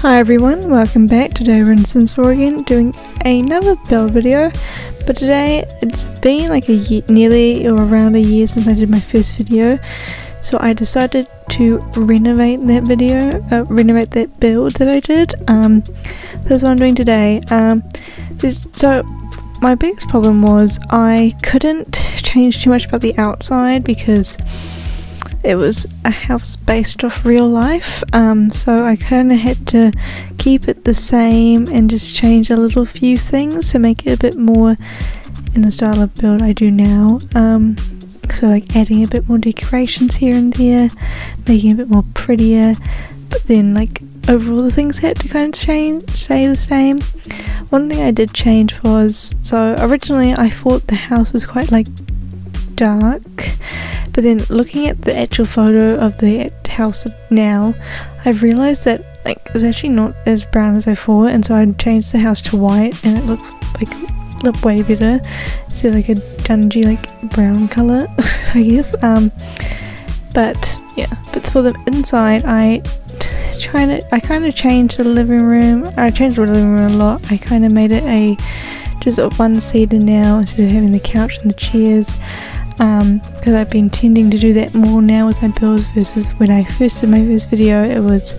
Hi everyone, welcome back. Today we're in Sims 4 again, doing another build video. But today it's been like a year, nearly or around a year since I did my first video. So I decided to renovate that build that I did. That's what I'm doing today. So my biggest problem was I couldn't change too much about the outside because it was a house based off real life, so I kind of had to keep it the same and just change a little few things to make it a bit more in the style of build I do now. So like adding a bit more decorations here and there, making it a bit more prettier, but then like overall the things had to kind of stay the same. One thing I did change was, so originally I thought the house was quite like dark, but then looking at the actual photo of the house now, I've realised that like it's actually not as brown as I thought, and so I changed the house to white and it looks like way better. It's like a dungy like brown colour I guess. But yeah, but for the inside I kind of changed the living room. I changed the living room a lot. I kind of made it just a one-seater now instead of having the couch and the chairs. Because I've been tending to do that more now with my builds versus when I first did my first video. It was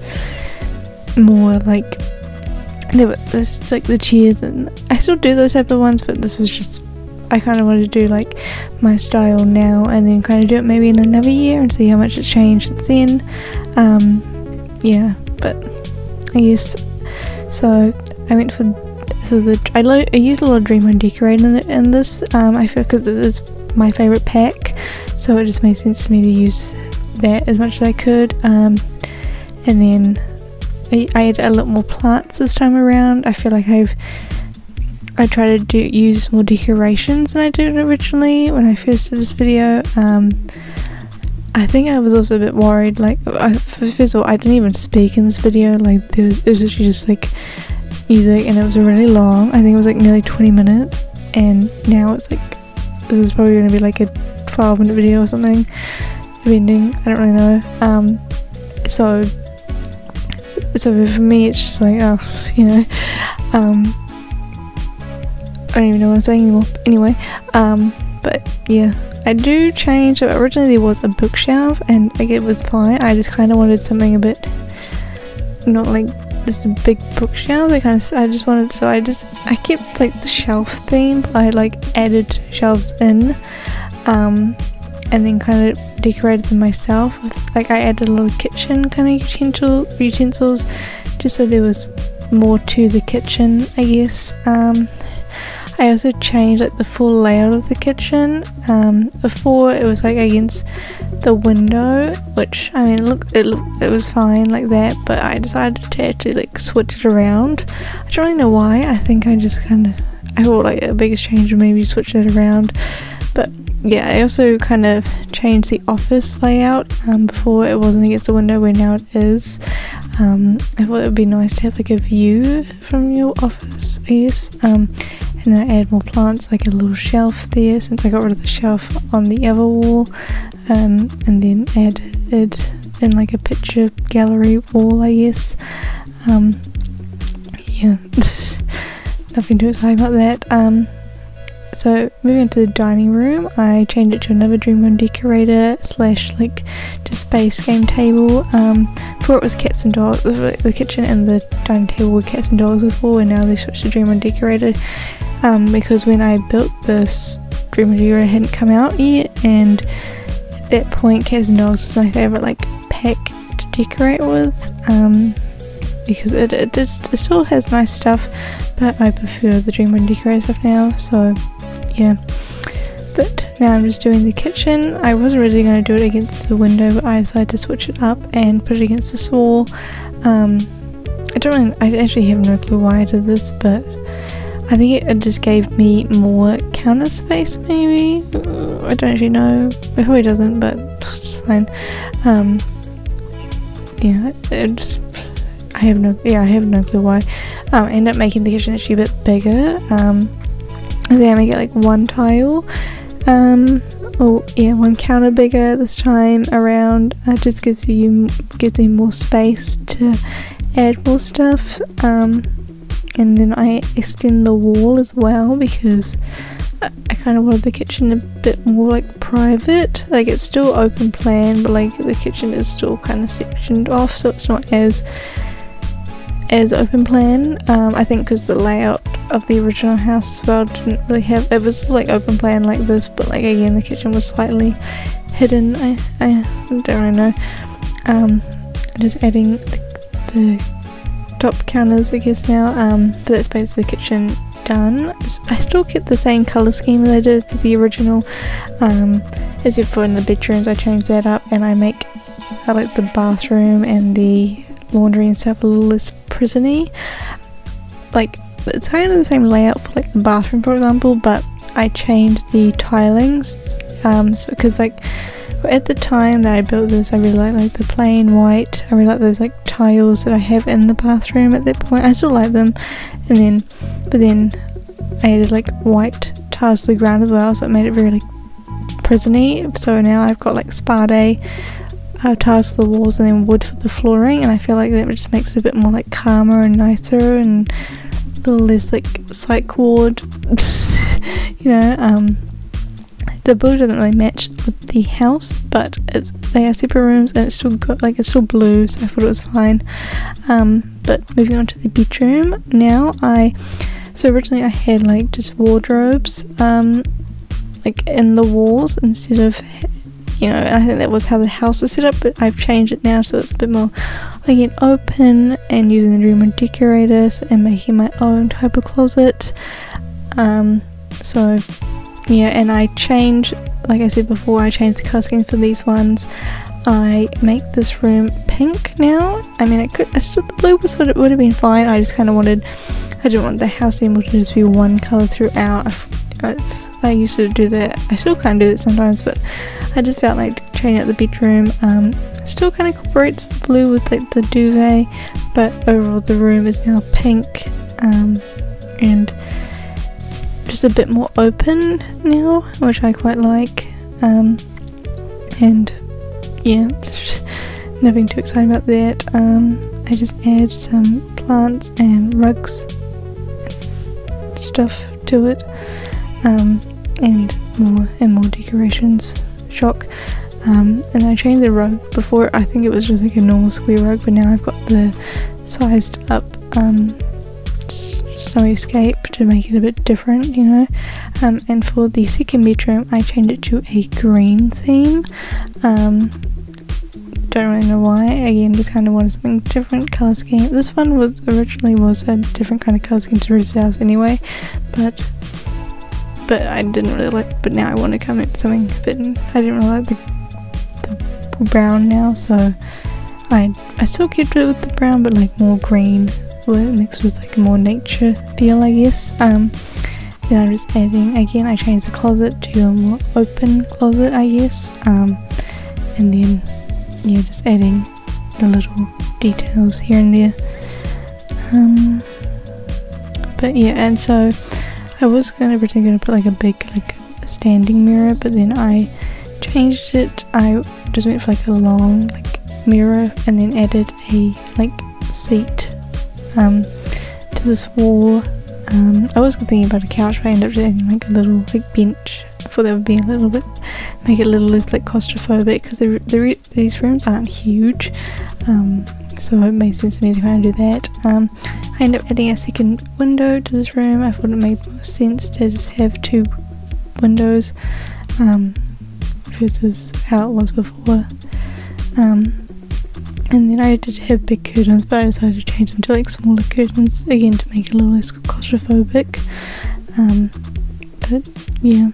more like there was like the chairs, and I still do those type of ones, but this was just, I kind of wanted to do like my style now and then kind of do it maybe in another year and see how much it's changed since then. Yeah, but I guess so. I went for I used a lot of Dream Home Decorating in this. I feel because it is my favourite pack, so it just made sense to me to use that as much as I could. And then I added a lot more plants this time around. I feel like I try to use more decorations than I did originally when I first did this video. I think I was also a bit worried, like first of all I didn't even speak in this video, like it was actually just like music and it was really long. I think it was like nearly 20 minutes, and now it's like this is probably going to be like a 12-minute video or something, depending, I don't really know. So for me it's just like, oh, you know, I don't even know what I'm saying anymore. Anyway, but yeah, I do change. So originally there was a bookshelf and like it was fine. I just kind of wanted something a bit, not like just a big bookshelf. I just wanted, so I kept like the shelf theme, but I like added shelves in, and then kind of decorated them myself with, like I added a little kitchen kind of utensils just so there was more to the kitchen, I guess. I also changed like the full layout of the kitchen. Before it was like against the window, which I mean it was fine like that, but I decided to actually like switch it around. I don't really know why. I think I thought like a biggest change would maybe switch it around. But yeah, I also kind of changed the office layout. Before it wasn't against the window, where now it is. I thought it would be nice to have like a view from your office, I guess. And then I add more plants, like a little shelf there since I got rid of the shelf on the other wall, and then add it in like a picture gallery wall, I guess. Yeah, nothing too exciting about that. So moving into the dining room, I changed it to another Dream Home Decorator / like just space game table. Before it was cats and dogs. The kitchen and the dining table were cats and dogs before, and now they switched to Dream Home Decorator. Because when I built this, Dream Home Decorator hadn't come out yet, and at that point cats and dogs was my favourite like pack to decorate with. Because it still has nice stuff, but I prefer the Dream Home Decorator stuff now, so yeah. But now I'm just doing the kitchen. I wasn't really going to do it against the window, but I decided to switch it up and put it against this wall. I actually have no clue why I did this, but I think it just gave me more counter space maybe. I don't actually know. It probably doesn't, but it's fine. Yeah, I have no clue why. I ended up making the kitchen actually a bit bigger. And then I make it like one tile, one counter bigger this time around. Just gives me more space to add more stuff, and then I extend the wall as well because I kind of wanted the kitchen a bit more like private. Like it's still open plan, but like the kitchen is still kind of sectioned off, so it's not as open plan. I think because the layout of the original house as well didn't really have, it was like open plan like this, but like again the kitchen was slightly hidden. I don't really know. Just adding the top counters I guess now, but that's basically the kitchen done. I still kept the same colour scheme as I did with the original, except for in the bedrooms I changed that up, and I like the bathroom and the laundry and stuff a little less prison-y. Like it's kind of the same layout for like the bathroom for example, but I changed the tilings, because like at the time that I built this I really like the plain white. I really like those like tiles that I have in the bathroom at that point. I still like them, but then I added like white tiles to the ground as well, so it made it very like prison-y. So now I've got like spa day tiles for the walls and then wood for the flooring, and I feel like that just makes it a bit more like calmer and nicer and a little less like psych ward. You know, the blue doesn't really match with the house, but they are separate rooms and it's still got like, it's still blue, so I thought it was fine. But moving on to the bedroom now, so originally I had like just wardrobes like in the walls instead of, you know, and I think that was how the house was set up, but I've changed it now so it's a bit more again open and using the room as decorators and making my own type of closet. So yeah, and I changed, like I said before, I changed the colour scheme for these ones. I make this room pink now. I mean, the blue would have been fine. I just kind of I didn't want the house symbol to just be one colour throughout. I used to do that. I still kind of do that sometimes, but I just felt like changing out the bedroom. Still kind of incorporates the blue with like the duvet, but overall the room is now pink, and just a bit more open now, which I quite like. And yeah, nothing too exciting about that. I just add some plants and rugs and stuff to it, and more decorations. Shock. And I changed the rug. Before I think it was just like a normal square rug, but now I've got the sized up snowy escape to make it a bit different, you know. And for the second bedroom I changed it to a green theme. Don't really know why. Again, just kind of wanted something different colour scheme. This one originally was a different kind of colour scheme to Ruth's house anyway, but I didn't really like. But now I want to come into something a bit. I didn't really like the brown now, so I still kept it with the brown, but like more green, mixed with like a more nature feel, I guess. Then I'm just adding, again I changed the closet to a more open closet, I guess, and then yeah, just adding the little details here and there. But yeah, and so I was gonna put like a big like standing mirror, but then I changed it. I just went for like a long like mirror and then added a like seat to this wall. I was thinking about a couch, but I ended up adding like a little like bench. I thought that would be a little bit, make it a little less like claustrophobic, because these rooms aren't huge, so it made sense to me to kind of do that. I ended up adding a second window to this room. I thought it made more sense to just have two windows, versus how it was before. And then I did have big curtains, but I decided to change them to like smaller curtains, again to make it a little less claustrophobic. But yeah,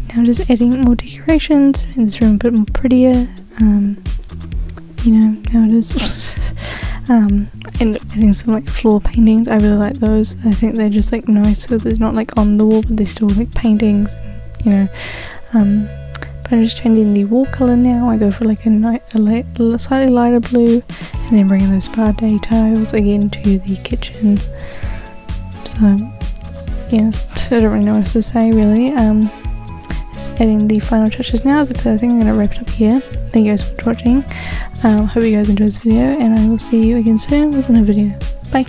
now just adding more decorations, in this room a bit more prettier. You know how it is. Ended up adding some like floor paintings. I really like those. I think they're just like nice, so they're not like on the wall, but they're still like paintings, you know. But I'm just changing the wall colour now. I go for like a slightly lighter blue, and then bringing those spa day tiles again to the kitchen. So yeah, I don't really know what else to say really. Just adding the final touches now, but I think I'm going to wrap it up here. Thank you guys for watching. Hope you guys enjoyed this video, and I will see you again soon with another video. Bye!